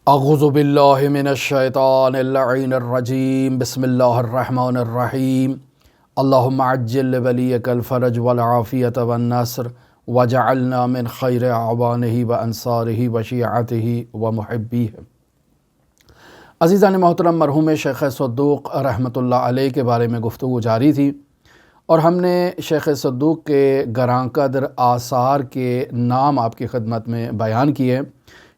اعوذ باللہ من الشیطان اللعین الرجیم بسم اللہ الرحمن الرحیم اللہم عجل ولیک الفرج والعافیت والنصر وجعلنا من خیر اعوانہ وانصارہ وشیعتہ ومحبیہ۔ عزیزان محترم، مرحوم شیخ صدوق رحمۃ اللہ علیہ کے بارے میں گفتگو جاری تھی اور ہم نے شیخ صدوق کے گراں قدر آثار کے نام آپ کی خدمت میں بیان کیے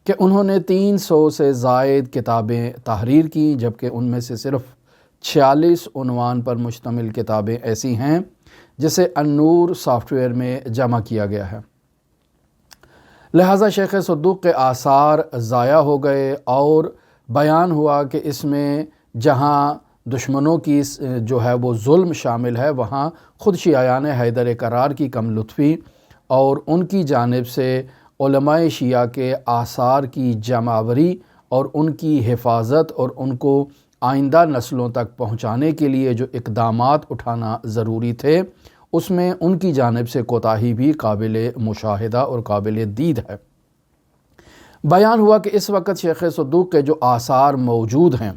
کہ انہوں نے 300 سے زائد کتابیں تحریر کی، جبکہ ان میں سے صرف 46 عنوان پر مشتمل کتابیں ایسی ہیں جسے النور سافٹ ویئر میں جمع کیا گیا ہے۔ لہٰذا شیخ صدوق کے آثار ضائع ہو گئے اور بیان ہوا کہ اس میں جہاں دشمنوں کی جو ہے وہ ظلم شامل ہے، وہاں خود شیعیان حیدر کرار کی کم لطفی اور ان کی جانب سے علماء شیعہ کے آثار کی جمعآوری اور ان کی حفاظت اور ان کو آئندہ نسلوں تک پہنچانے کے لیے جو اقدامات اٹھانا ضروری تھے، اس میں ان کی جانب سے کوتاہی بھی قابل مشاہدہ اور قابل دید ہے۔ بیان ہوا کہ اس وقت شیخ صدوق کے جو آثار موجود ہیں،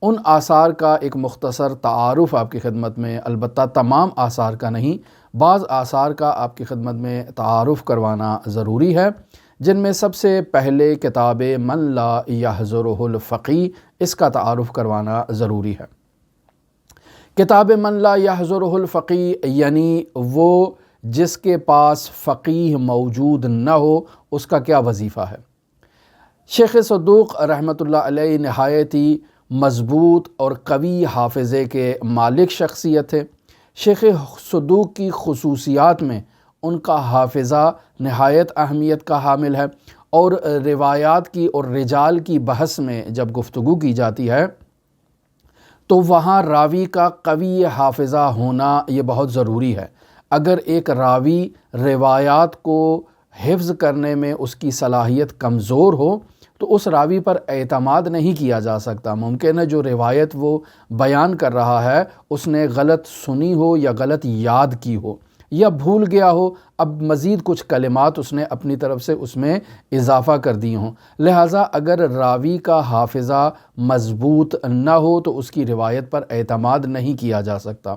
ان آثار کا ایک مختصر تعارف آپ کی خدمت میں، البتہ تمام آثار کا نہیں، بعض آثار کا آپ کی خدمت میں تعارف کروانا ضروری ہے، جن میں سب سے پہلے کتاب من لا یحضرہ الفقی، اس کا تعارف کروانا ضروری ہے۔ کتاب من لا یحضرہ الفقی یعنی وہ جس کے پاس فقیہ موجود نہ ہو، اس کا کیا وظیفہ ہے۔ شیخ صدوق رحمۃ اللہ علیہ نہایت ہی مضبوط اور قوی حافظے کے مالک شخصیت ہے۔ شیخ صدوق کی خصوصیات میں ان کا حافظہ نہایت اہمیت کا حامل ہے، اور روایات کی اور رجال کی بحث میں جب گفتگو کی جاتی ہے تو وہاں راوی کا قوی حافظہ ہونا یہ بہت ضروری ہے۔ اگر ایک راوی روایات کو حفظ کرنے میں اس کی صلاحیت کمزور ہو تو اس راوی پر اعتماد نہیں کیا جا سکتا۔ ممکن ہے جو روایت وہ بیان کر رہا ہے اس نے غلط سنی ہو یا غلط یاد کی ہو یا بھول گیا ہو، اب مزید کچھ کلمات اس نے اپنی طرف سے اس میں اضافہ کر دی ہوں۔ لہٰذا اگر راوی کا حافظہ مضبوط نہ ہو تو اس کی روایت پر اعتماد نہیں کیا جا سکتا۔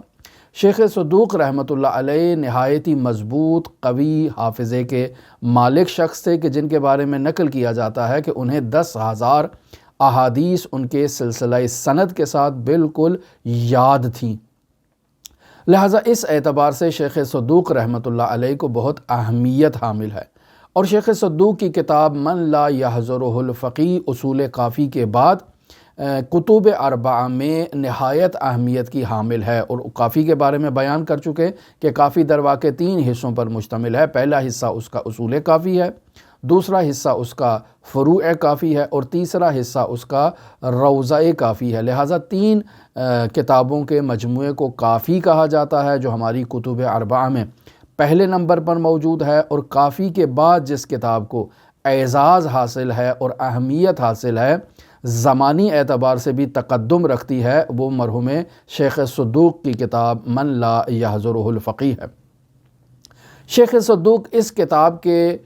شیخ صدوق رحمۃ اللہ علیہ نہایت ہی مضبوط قوی حافظے کے مالک شخص تھے کہ جن کے بارے میں نقل کیا جاتا ہے کہ انہیں 10,000 احادیث ان کے سلسلہ سند کے ساتھ بالکل یاد تھیں۔ لہٰذا اس اعتبار سے شیخ صدوق رحمۃ اللہ علیہ کو بہت اہمیت حامل ہے، اور شیخ صدوق کی کتاب من لا یحضرہ الفقی اصول کافی کے بعد کتب اربعہ میں نہایت اہمیت کی حامل ہے، اور کافی کے بارے میں بیان کر چکے کہ کافی در واقع 3 حصوں پر مشتمل ہے۔ پہلا حصہ اس کا اصول کافی ہے، دوسرا حصہ اس کا فروع کافی ہے، اور تیسرا حصہ اس کا روضہ کافی ہے۔ لہٰذا 3 کتابوں کے مجموعے کو کافی کہا جاتا ہے، جو ہماری کتب اربعہ میں پہلے نمبر پر موجود ہے، اور کافی کے بعد جس کتاب کو اعزاز حاصل ہے اور اہمیت حاصل ہے، زمانی اعتبار سے بھی تقدم رکھتی ہے، وہ مرحوم شیخ صدوق کی کتاب من لا یحضرہ الفقی ہے۔ شیخ صدوق اس کتاب کے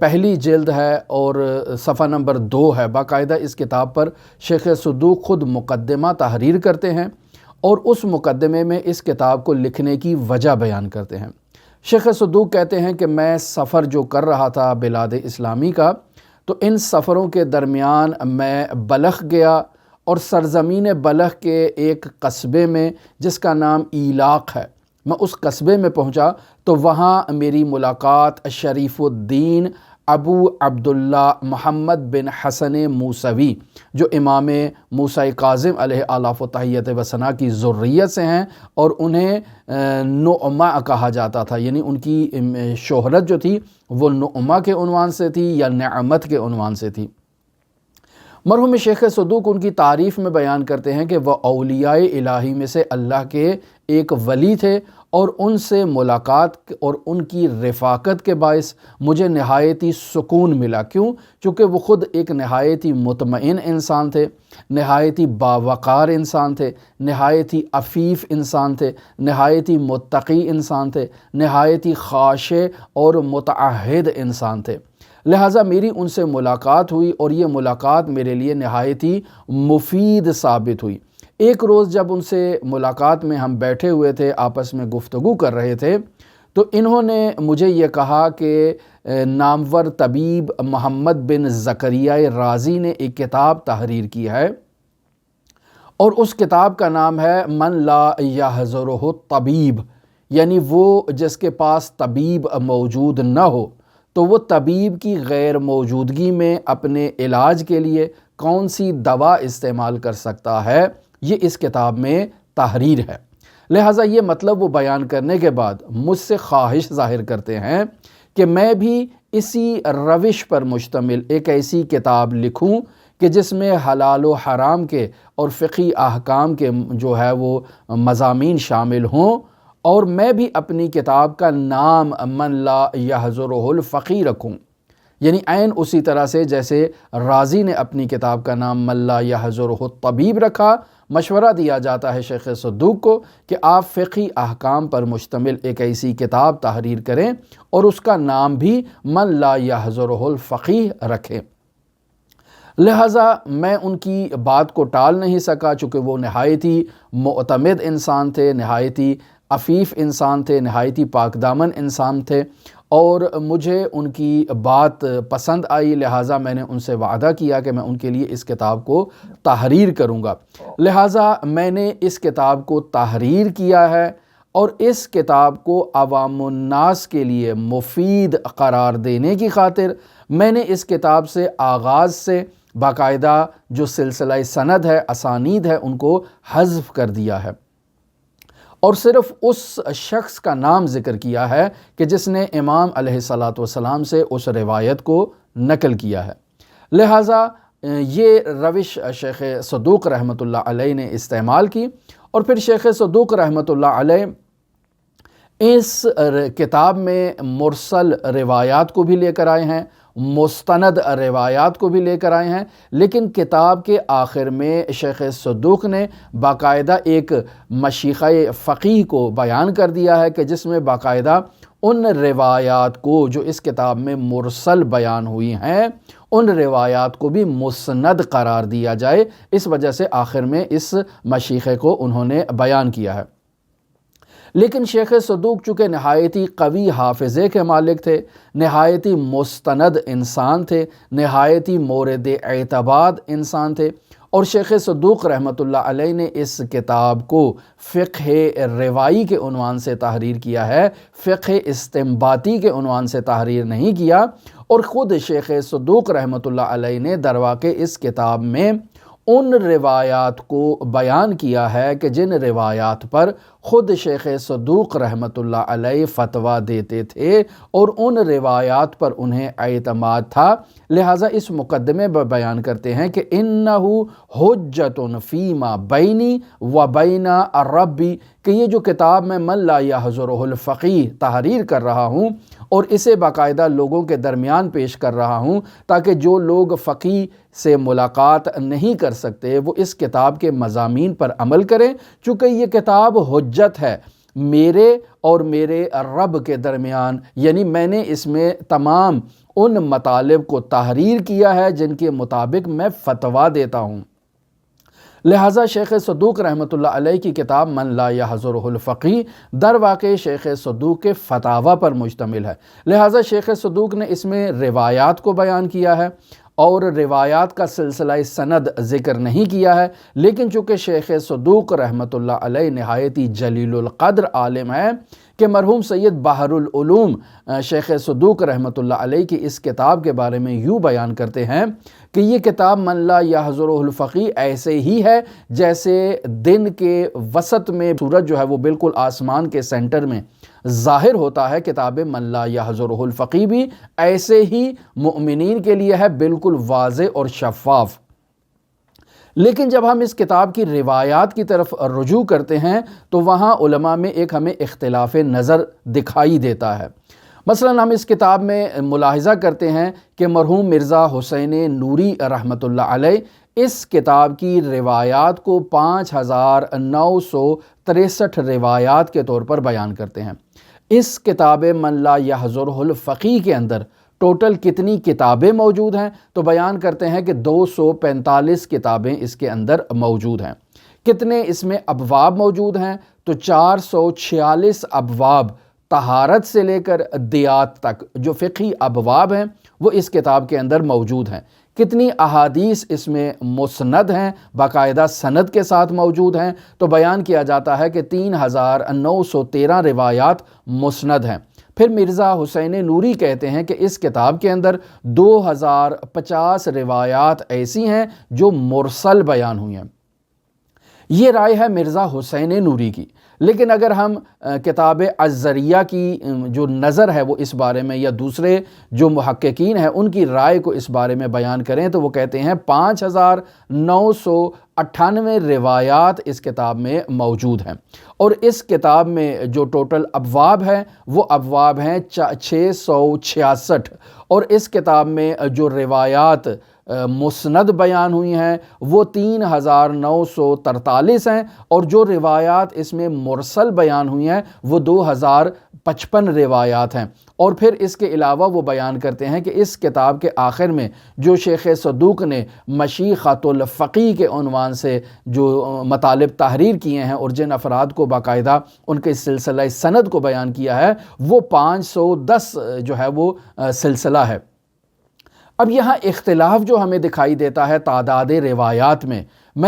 پہلی جلد ہے اور صفحہ نمبر 2 ہے۔ باقاعدہ اس کتاب پر شیخ صدوق خود مقدمہ تحریر کرتے ہیں اور اس مقدمے میں اس کتاب کو لکھنے کی وجہ بیان کرتے ہیں۔ شیخ صدوق کہتے ہیں کہ میں سفر جو کر رہا تھا بلاد اسلامی کا، تو ان سفروں کے درمیان میں بلخ گیا، اور سرزمین بلخ کے ایک قصبے میں جس کا نام ایلاق ہے، میں اس قصبے میں پہنچا تو وہاں میری ملاقات شریف الدین ابو عبداللہ محمد بن حسن موسوی، جو امام موسیٰ کاظم علیہ آلاف و تحیت و ثنا کی ذریت سے ہیں، اور انہیں نعمہ کہا جاتا تھا، یعنی ان کی شہرت جو تھی وہ نعمہ کے عنوان سے تھی یا نعمت کے عنوان سے تھی۔ مرحوم شیخ صدوق ان کی تعریف میں بیان کرتے ہیں کہ وہ اولیاء الہی میں سے اللہ کے ایک ولی تھے، اور ان سے ملاقات اور ان کی رفاقت کے باعث مجھے نہایت ہی سکون ملا۔ کیوں؟ چونکہ وہ خود ایک نہایت ہی مطمئن انسان تھے، نہایت ہی باوقار انسان تھے، نہایت ہی عفیف انسان تھے، نہایت ہی متقی انسان تھے، نہایت ہی خاشع اور متعہد انسان تھے۔ لہٰذا میری ان سے ملاقات ہوئی اور یہ ملاقات میرے لیے نہایت ہی مفید ثابت ہوئی۔ ایک روز جب ان سے ملاقات میں ہم بیٹھے ہوئے تھے، آپس میں گفتگو کر رہے تھے، تو انہوں نے مجھے یہ کہا کہ نامور طبیب محمد بن زکریا رازی نے ایک کتاب تحریر کی ہے، اور اس کتاب کا نام ہے من لا یحضرہ الطبیب، یعنی وہ جس کے پاس طبیب موجود نہ ہو تو وہ طبیب کی غیر موجودگی میں اپنے علاج کے لیے کون سی دوا استعمال کر سکتا ہے، یہ اس کتاب میں تحریر ہے۔ لہٰذا یہ مطلب وہ بیان کرنے کے بعد مجھ سے خواہش ظاہر کرتے ہیں کہ میں بھی اسی روش پر مشتمل ایک ایسی کتاب لکھوں کہ جس میں حلال و حرام کے اور فقہی احکام کے جو ہے وہ مضامین شامل ہوں، اور میں بھی اپنی کتاب کا نام من لا یحضرہ الفقی رکھوں، یعنی عین اسی طرح سے جیسے رازی نے اپنی کتاب کا نام من لا یحضرہ الطبیب رکھا۔ مشورہ دیا جاتا ہے شیخ صدوق کو کہ آپ فقہی احکام پر مشتمل ایک ایسی کتاب تحریر کریں اور اس کا نام بھی من لا یحضرہ الفقی رکھیں۔ لہٰذا میں ان کی بات کو ٹال نہیں سکا، چونکہ وہ نہایت ہی معتمد انسان تھے، نہایت ہی عفیف انسان تھے، نہایت ہی پاک دامن انسان تھے، اور مجھے ان کی بات پسند آئی، لہٰذا میں نے ان سے وعدہ کیا کہ میں ان کے لیے اس کتاب کو تحریر کروں گا۔ لہٰذا میں نے اس کتاب کو تحریر کیا ہے، اور اس کتاب کو عوام الناس کے لیے مفید قرار دینے کی خاطر میں نے اس کتاب سے آغاز سے باقاعدہ جو سلسلہ سند ہے، اسانید ہے، ان کو حذف کر دیا ہے، اور صرف اس شخص کا نام ذکر کیا ہے کہ جس نے امام علیہ السلام سے اس روایت کو نقل کیا ہے۔ لہٰذا یہ روش شیخ صدوق رحمۃ اللہ علیہ نے استعمال کی، اور پھر شیخ صدوق رحمۃ اللہ علیہ اس کتاب میں مرسل روایات کو بھی لے کر آئے ہیں، مستند روایات کو بھی لے کر آئے ہیں، لیکن کتاب کے آخر میں شیخ صدوق نے باقاعدہ ایک مشیخہ فقیہ کو بیان کر دیا ہے کہ جس میں باقاعدہ ان روایات کو جو اس کتاب میں مرسل بیان ہوئی ہیں، ان روایات کو بھی مسند قرار دیا جائے، اس وجہ سے آخر میں اس مشیخے کو انہوں نے بیان کیا ہے۔ لیکن شیخ صدوق چونکہ نہایت ہی قوی حافظے کے مالک تھے، نہایت ہی مستند انسان تھے، نہایت ہی مورد اعتماد انسان تھے، اور شیخ صدوق رحمۃ اللہ علیہ نے اس کتاب کو فقہ روائی کے عنوان سے تحریر کیا ہے، فقہ استنباطی کے عنوان سے تحریر نہیں کیا، اور خود شیخ صدوق رحمۃ اللہ علیہ نے درواقع اس کتاب میں ان روایات کو بیان کیا ہے کہ جن روایات پر خود شیخ صدوق رحمۃ اللہ علیہ فتویٰ دیتے تھے اور ان روایات پر انہیں اعتماد تھا، لہٰذا اس مقدمے میں بیان کرتے ہیں کہ انہ حجۃ فیما بینی و بین ربی، کہ یہ جو کتاب میں من لا یحضرہ الفقی تحریر کر رہا ہوں اور اسے باقاعدہ لوگوں کے درمیان پیش کر رہا ہوں تاکہ جو لوگ فقی سے ملاقات نہیں کر سکتے وہ اس کتاب کے مضامین پر عمل کریں، چونکہ یہ کتاب حجت ہے میرے اور میرے رب کے درمیان، یعنی میں نے اس میں تمام ان مطالب کو تحریر کیا ہے جن کے مطابق میں فتویٰ دیتا ہوں۔ لہٰذا شیخ صدوق رحمۃ اللہ علیہ کی کتاب من لا یحضرہ الفقی در واقع شیخ صدوق کے فتاویٰ پر مشتمل ہے، لہٰذا شیخ صدوق نے اس میں روایات کو بیان کیا ہے اور روایات کا سلسلہ سند ذکر نہیں کیا ہے، لیکن چونکہ شیخ صدوق رحمۃ اللہ علیہ نہایت ہی جلیل القدر عالم ہے کہ مرحوم سید بحر العلوم شیخ صدوق رحمۃ اللہ علیہ کی اس کتاب کے بارے میں یوں بیان کرتے ہیں کہ یہ کتاب من لا یحضرہ الفقی ایسے ہی ہے جیسے دن کے وسط میں سورج جو ہے وہ بالکل آسمان کے سینٹر میں ظاہر ہوتا ہے، کتاب من لا یحضرہ الفقی بھی ایسے ہی مؤمنین کے لیے ہے، بالکل واضح اور شفاف۔ لیکن جب ہم اس کتاب کی روایات کی طرف رجوع کرتے ہیں تو وہاں علماء میں ایک ہمیں اختلاف نظر دکھائی دیتا ہے۔ مثلا ہم اس کتاب میں ملاحظہ کرتے ہیں کہ مرحوم مرزا حسین نوری رحمۃ اللہ علیہ اس کتاب کی روایات کو 5963 روایات کے طور پر بیان کرتے ہیں۔ اس کتاب من لا یحضرہ الفقی کے اندر ٹوٹل کتنی کتابیں موجود ہیں؟ تو بیان کرتے ہیں کہ 245 کتابیں اس کے اندر موجود ہیں۔ کتنے اس میں ابواب موجود ہیں؟ تو 446 ابواب طہارت سے لے کر دیات تک جو فقہی ابواب ہیں وہ اس کتاب کے اندر موجود ہیں۔ کتنی احادیث اس میں مسند ہیں، باقاعدہ سند کے ساتھ موجود ہیں؟ تو بیان کیا جاتا ہے کہ 3913 روایات مسند ہیں۔ پھر مرزا حسین نوری کہتے ہیں کہ اس کتاب کے اندر 2050 روایات ایسی ہیں جو مرسل بیان ہوئی ہیں۔ یہ رائے ہے مرزا حسین نوری کی، لیکن اگر ہم کتاب الذریعہ کی جو نظر ہے وہ اس بارے میں، یا دوسرے جو محققین ہیں ان کی رائے کو اس بارے میں بیان کریں تو وہ کہتے ہیں 5998 روایات اس کتاب میں موجود ہیں، اور اس کتاب میں جو ٹوٹل ابواب ہیں وہ ابواب ہیں 666، اور اس کتاب میں جو روایات مسند بیان ہوئی ہیں وہ 3943 ہیں، اور جو روایات اس میں مرسل بیان ہوئی ہیں وہ 2055 روایات ہیں۔ اور پھر اس کے علاوہ وہ بیان کرتے ہیں کہ اس کتاب کے آخر میں جو شیخ صدوق نے مشیخۃ الفقیہ کے عنوان سے جو مطالب تحریر کیے ہیں اور جن افراد کو باقاعدہ ان کے سلسلہ سند کو بیان کیا ہے وہ 510 جو ہے وہ سلسلہ ہے۔ اب یہاں اختلاف جو ہمیں دکھائی دیتا ہے تعداد روایات میں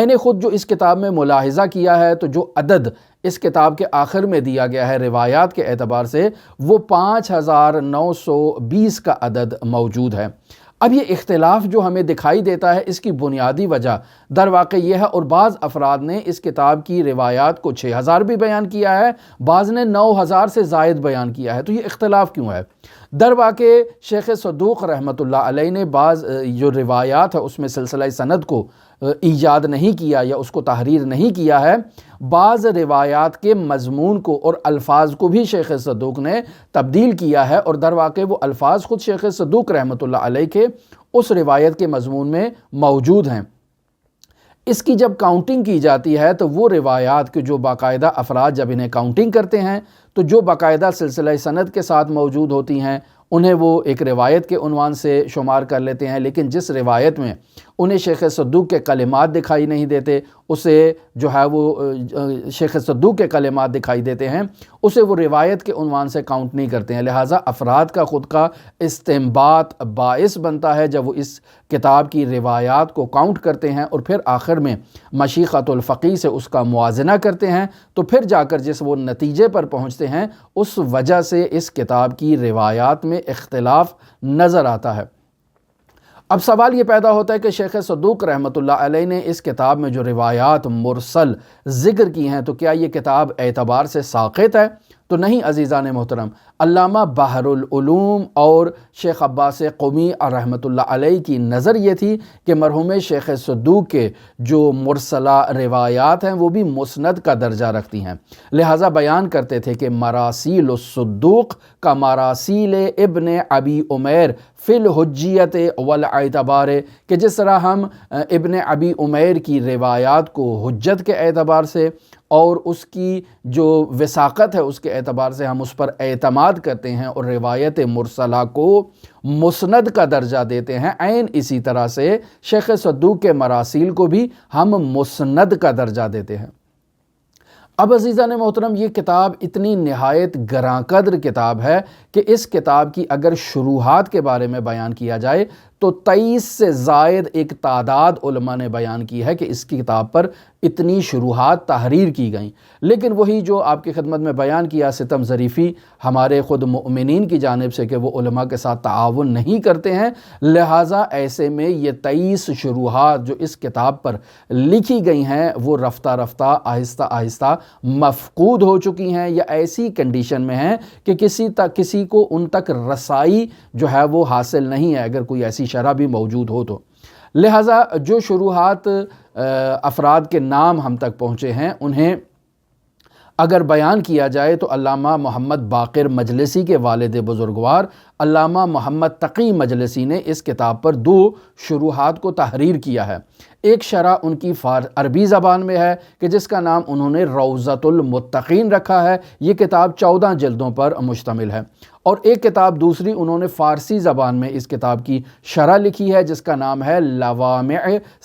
نے خود جو اس کتاب میں ملاحظہ کیا ہے تو جو عدد اس کتاب کے آخر میں دیا گیا ہے روایات کے اعتبار سے وہ 5920 کا عدد موجود ہے۔ اب یہ اختلاف جو ہمیں دکھائی دیتا ہے اس کی بنیادی وجہ در واقع یہ ہے، اور بعض افراد نے اس کتاب کی روایات کو 6000 بھی بیان کیا ہے، بعض نے 9000 سے زائد بیان کیا ہے۔ تو یہ اختلاف کیوں ہے؟ در واقع شیخ صدوق رحمۃ اللہ علیہ نے بعض جو روایات ہے اس میں سلسلہ سند کو ایجاد نہیں کیا یا اس کو تحریر نہیں کیا ہے، بعض روایات کے مضمون کو اور الفاظ کو بھی شیخ صدوق نے تبدیل کیا ہے، اور در واقع وہ الفاظ خود شیخ صدوق رحمۃ اللہ علیہ کے اس روایت کے مضمون میں موجود ہیں۔ اس کی جب کاؤنٹنگ کی جاتی ہے تو وہ روایات کے جو باقاعدہ افراد جب انہیں کاؤنٹنگ کرتے ہیں تو جو باقاعدہ سلسلہ سند کے ساتھ موجود ہوتی ہیں انہیں وہ ایک روایت کے عنوان سے شمار کر لیتے ہیں، لیکن جس روایت میں انہیں شیخ صدوق کے کلمات دکھائی نہیں دیتے اسے جو ہے وہ شیخ صدوق کے کلمات دکھائی دیتے ہیں اسے وہ روایت کے عنوان سے کاؤنٹ نہیں کرتے ہیں۔ لہٰذا افراد کا خود کا استنباط باعث بنتا ہے جب وہ اس کتاب کی روایات کو کاؤنٹ کرتے ہیں اور پھر آخر میں مشیخۃ الفقیہ سے اس کا موازنہ کرتے ہیں تو پھر جا کر جس وہ نتیجے پر پہنچتے ہیں اس وجہ سے اس کتاب کی روایات میں اختلاف نظر آتا ہے۔ اب سوال یہ پیدا ہوتا ہے کہ شیخ صدوق رحمۃ اللہ علیہ نے اس کتاب میں جو روایات مرسل ذکر کی ہیں تو کیا یہ کتاب اعتبار سے ساقط ہے؟ تو نہیں عزیزان محترم، علامہ بحر العلوم اور شیخ عباس قمی رحمۃ اللہ علیہ کی نظر یہ تھی کہ مرحوم شیخ صدوق کے جو مرسلہ روایات ہیں وہ بھی مسند کا درجہ رکھتی ہیں، لہٰذا بیان کرتے تھے کہ مراسیل الصدوق کا مراسیل ابن ابی عمیر فی الحجیت والاعتبار، کہ جس طرح ہم ابن ابی عمیر کی روایات کو حجت کے اعتبار سے اور اس کی جو وثاقت ہے اس کے اعتبار سے ہم اس پر اعتماد کرتے ہیں اور روایت مرسلہ کو مسند کا درجہ دیتے ہیں، عین اسی طرح سے شیخ صدوق کے مراسیل کو بھی ہم مسند کا درجہ دیتے ہیں۔ اب عزیزان محترم یہ کتاب اتنی نہایت گراں قدر کتاب ہے کہ اس کتاب کی اگر شروحات کے بارے میں بیان کیا جائے تو 23 سے زائد ایک تعداد علماء نے بیان کی ہے کہ اس کی کتاب پر اتنی شروحات تحریر کی گئیں، لیکن وہی جو آپ کی خدمت میں بیان کیا ستم ظریفی ہمارے خود مؤمنین کی جانب سے کہ وہ علماء کے ساتھ تعاون نہیں کرتے ہیں، لہٰذا ایسے میں یہ 23 شروحات جو اس کتاب پر لکھی گئی ہیں وہ رفتہ رفتہ آہستہ آہستہ مفقود ہو چکی ہیں یا ایسی کنڈیشن میں ہیں کہ کسی کو ان تک رسائی جو ہے وہ حاصل نہیں ہے اگر کوئی ایسی شرح بھی موجود ہو تو۔ لہٰذا جو شروحات افراد کے نام ہم تک پہنچے ہیں انہیں اگر بیان کیا جائے تو علامہ محمد باقر مجلسی کے والد بزرگوار علامہ محمد تقی مجلسی نے اس کتاب پر 2 شروحات کو تحریر کیا ہے۔ ایک شرح ان کی عربی زبان میں ہے کہ جس کا نام انہوں نے روضۃ المتقین رکھا ہے، یہ کتاب 14 جلدوں پر مشتمل ہے، اور ایک کتاب دوسری انہوں نے فارسی زبان میں اس کتاب کی شرح لکھی ہے جس کا نام ہے لوامع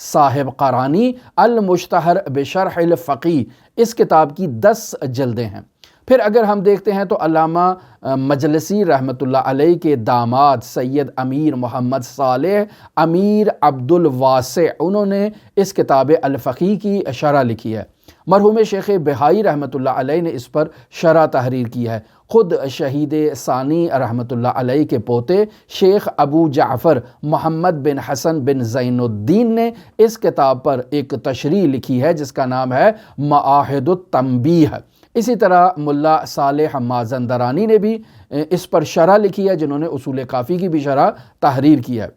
صاحب قرانی المشتہر بشرح الفقی۔ اس کتاب کی 10 جلدیں ہیں۔ پھر اگر ہم دیکھتے ہیں تو علامہ مجلسی رحمۃ اللہ علیہ کے داماد سید امیر محمد صالح امیر عبد الواسع انہوں نے اس کتاب الفقی کی شرح لکھی ہے۔ مرحوم شیخ بہائی رحمۃ اللہ علیہ نے اس پر شرح تحریر کی ہے۔ خود شہید ثانی رحمۃ اللہ علیہ کے پوتے شیخ ابو جعفر محمد بن حسن بن زین الدین نے اس کتاب پر ایک تشریح لکھی ہے جس کا نام ہے معاہد التنبیہ۔ اسی طرح ملا صالح مازندرانی نے بھی اس پر شرح لکھی ہے جنہوں نے اصول کافی کی بھی شرح تحریر کی ہے۔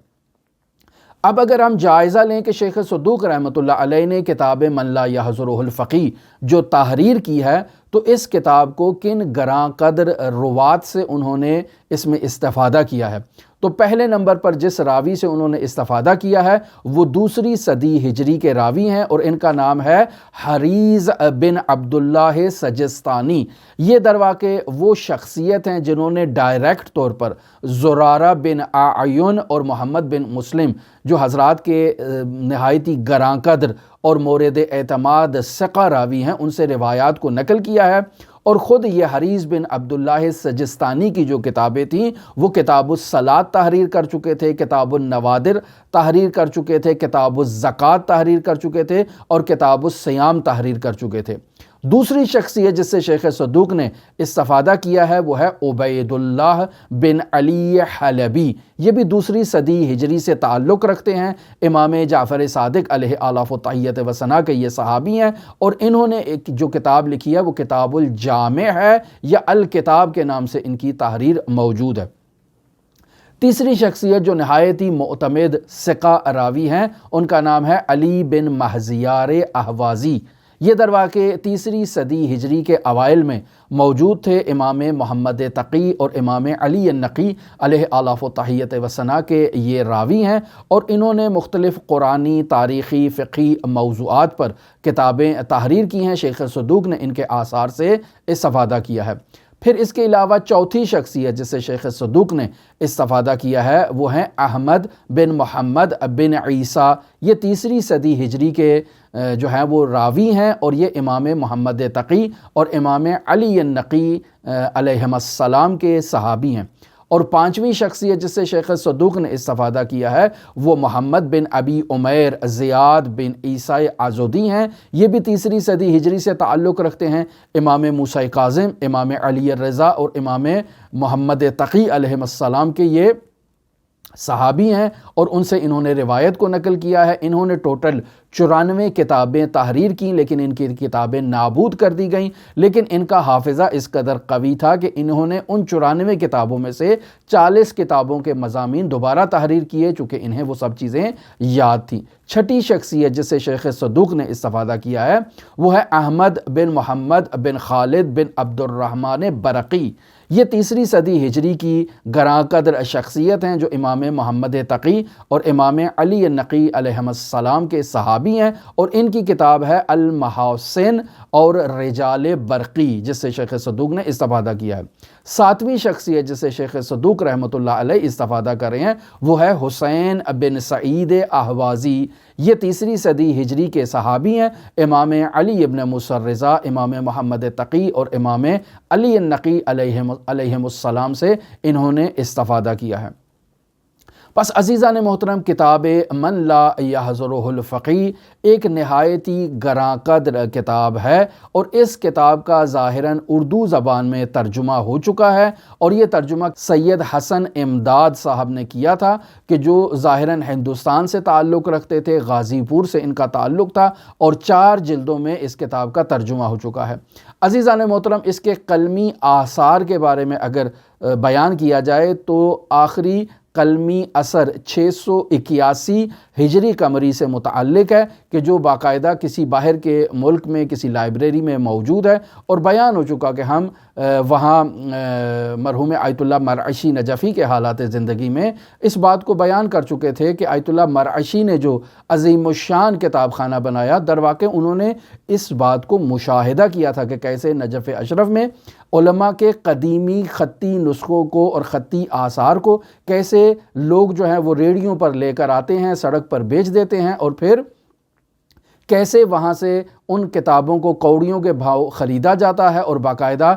اب اگر ہم جائزہ لیں کہ شیخ صدوق رحمۃ اللہ علیہ نے کتاب من لا یحضرہ الفقیہ جو تحریر کی ہے تو اس کتاب کو کن گراں قدر روات سے انہوں نے اس میں استفادہ کیا ہے، تو پہلے نمبر پر جس راوی سے انہوں نے استفادہ کیا ہے وہ 2 صدی ہجری کے راوی ہیں اور ان کا نام ہے حریز بن عبداللہ سجستانی۔ یہ درواقع وہ شخصیت ہیں جنہوں نے ڈائریکٹ طور پر زرارہ بن اعین اور محمد بن مسلم جو حضرات کے نہایتی گراں قدر اور مورد اعتماد ثقہ راوی ہیں ان سے روایات کو نقل کیا ہے، اور خود یہ حریز بن عبداللہ سجستانی کی جو کتابیں تھیں وہ کتاب الصلاۃ تحریر کر چکے تھے، کتاب النوادر تحریر کر چکے تھے، کتاب الزکوٰۃ تحریر کر چکے تھے اور کتاب الصیام تحریر کر چکے تھے۔ دوسری شخصیت جس سے شیخ صدوق نے استفادہ کیا ہے وہ ہے عبید اللہ بن علی حلبی۔ یہ بھی 2 صدی ہجری سے تعلق رکھتے ہیں، امام جعفر صادق علیہ آلاف و تحیت و ثنا کے یہ صحابی ہیں، اور انہوں نے ایک جو کتاب لکھی ہے وہ کتاب الجامع ہے یا الکتاب کے نام سے ان کی تحریر موجود ہے۔ تیسری شخصیت جو نہایت ہی معتمد ثقہ راوی ہیں ان کا نام ہے علی بن مہزیار احوازی۔ یہ درواقع 3 صدی ہجری کے اوائل میں موجود تھے۔ امام محمد تقی اور امام علی النقی علیہ آلاف و تحیت و ثنا کے یہ راوی ہیں، اور انہوں نے مختلف قرآنی، تاریخی، فقہی موضوعات پر کتابیں تحریر کی ہیں۔ شیخ صدوق نے ان کے آثار سے استفادہ کیا ہے۔ پھر اس کے علاوہ چوتھی شخصیت جس سے شیخ صدوق نے استفادہ کیا ہے وہ ہیں احمد بن محمد بن عیسیٰ۔ یہ 3 صدی ہجری کے جو ہیں وہ راوی ہیں، اور یہ امام محمد تقی اور امام علی النقی علیہم السلام کے صحابی ہیں۔ اور 5ویں شخصیت جس سے شیخ صدوق نے استفادہ کیا ہے وہ محمد بن ابی عمیر زیاد بن عیسیٰ عضدی ہیں۔ یہ بھی 3 صدی ہجری سے تعلق رکھتے ہیں، امام موسیٰ کاظم، امام علی الرضا اور امام محمد تقی علیہم السلام کے یہ صحابی ہیں، اور ان سے انہوں نے روایت کو نقل کیا ہے۔ انہوں نے ٹوٹل 94 کتابیں تحریر کیں، لیکن ان کی کتابیں نابود کر دی گئیں، لیکن ان کا حافظہ اس قدر قوی تھا کہ انہوں نے ان 94 کتابوں میں سے 40 کتابوں کے مضامین دوبارہ تحریر کیے چونکہ انہیں وہ سب چیزیں یاد تھیں۔ چھٹی شخصیت جس سے شیخ صدوق نے استفادہ کیا ہے وہ ہے احمد بن محمد بن خالد بن عبد الرحمن برقی۔ یہ 3 صدی ہجری کی گراں قدر شخصیت ہیں جو امام محمد تقی اور امام علی النقی علیہم السلام کے صحابی ہیں، اور ان کی کتاب ہے المحاسن اور رجال برقی جس سے شیخ صدوق نے استفادہ کیا ہے۔ 7ویں شخصیت جس سے شیخ صدوق رحمۃ اللہ علیہ استفادہ کر رہے ہیں وہ ہے حسین بن سعید احوازی۔ یہ 3 صدی ہجری کے صحابی ہیں، امام علی ابن موسیٰ الرضا، امام محمد تقی اور امام علی النقی علیہم السلام سے انہوں نے استفادہ کیا ہے۔ پس عزیزان محترم، کتاب من لا یحضرہ الفقیہ ایک نہایتی گراں قدر کتاب ہے، اور اس کتاب کا ظاہراً اردو زبان میں ترجمہ ہو چکا ہے، اور یہ ترجمہ سید حسن امداد صاحب نے کیا تھا کہ جو ظاہراً ہندوستان سے تعلق رکھتے تھے، غازی پور سے ان کا تعلق تھا، اور 4 جلدوں میں اس کتاب کا ترجمہ ہو چکا ہے۔ عزیزان محترم، اس کے قلمی آثار کے بارے میں اگر بیان کیا جائے تو آخری قلمی اثر 681 ہجری قمری سے متعلق ہے کہ جو باقاعدہ کسی باہر کے ملک میں کسی لائبریری میں موجود ہے، اور بیان ہو چکا کہ ہم وہاں مرحوم آیت اللہ مرعشی نجفی کے حالات زندگی میں اس بات کو بیان کر چکے تھے کہ آیت اللہ مرعشی نے جو عظیم الشان کتاب خانہ بنایا، در واقع انہوں نے اس بات کو مشاہدہ کیا تھا کہ کیسے نجف اشرف میں علماء کے قدیمی خطی نسخوں کو اور خطی آثار کو کیسے لوگ جو ہیں وہ ریڑھیوں پر لے کر آتے ہیں، سڑک پر بیچ دیتے ہیں، اور پھر کیسے وہاں سے ان کتابوں کو کوڑیوں کے بھاؤ خریدا جاتا ہے اور باقاعدہ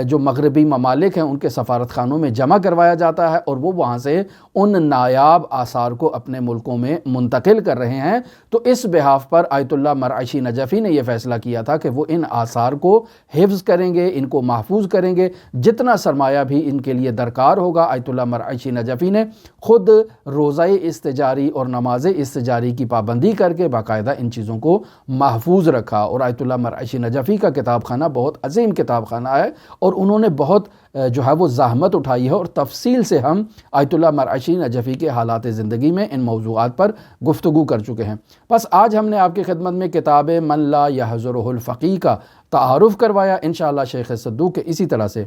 جو مغربی ممالک ہیں ان کے سفارت خانوں میں جمع کروایا جاتا ہے، اور وہ وہاں سے ان نایاب آثار کو اپنے ملکوں میں منتقل کر رہے ہیں۔ تو اس بحاف پر آیت اللہ مرعشی نجفی نے یہ فیصلہ کیا تھا کہ وہ ان آثار کو حفظ کریں گے، ان کو محفوظ کریں گے، جتنا سرمایہ بھی ان کے لیے درکار ہوگا۔ آیت اللہ مرعشی نجفی نے خود روزہ استجاری اور نماز استجاری کی پابندی کر کے باقاعدہ ان چیزوں کو محفوظ رکھا، اور آیت اللہ مرعشی نجفی کا کتاب خانہ بہت عظیم کتاب خانہ ہے، اور انہوں نے بہت جو ہے وہ زحمت اٹھائی ہے، اور تفصیل سے ہم آیت اللہ مرعشی نجفی کے حالات زندگی میں ان موضوعات پر گفتگو کر چکے ہیں۔ بس آج ہم نے آپ کی خدمت میں کتاب من لا یحضرہ الفقیہ کا تعارف کروایا۔ انشاءاللہ شیخ صدوق کے اسی طرح سے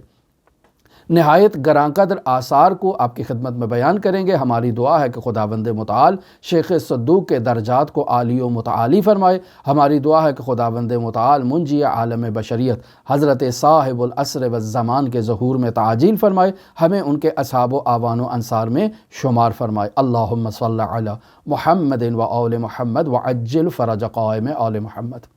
نہایت گراں قدر آثار کو آپ کی خدمت میں بیان کریں گے۔ ہماری دعا ہے کہ خداوند متعال شیخ صدوق کے درجات کو عالی و متعالی فرمائے۔ ہماری دعا ہے کہ خداوند متعال منجی عالم بشریت حضرت صاحب العصر والزمان کے ظہور میں تعجیل فرمائے، ہمیں ان کے اصحاب و اعوان و انصار میں شمار فرمائے۔ اللہم صلی علی محمد و آل محمد وعجل فرج قائم آل محمد۔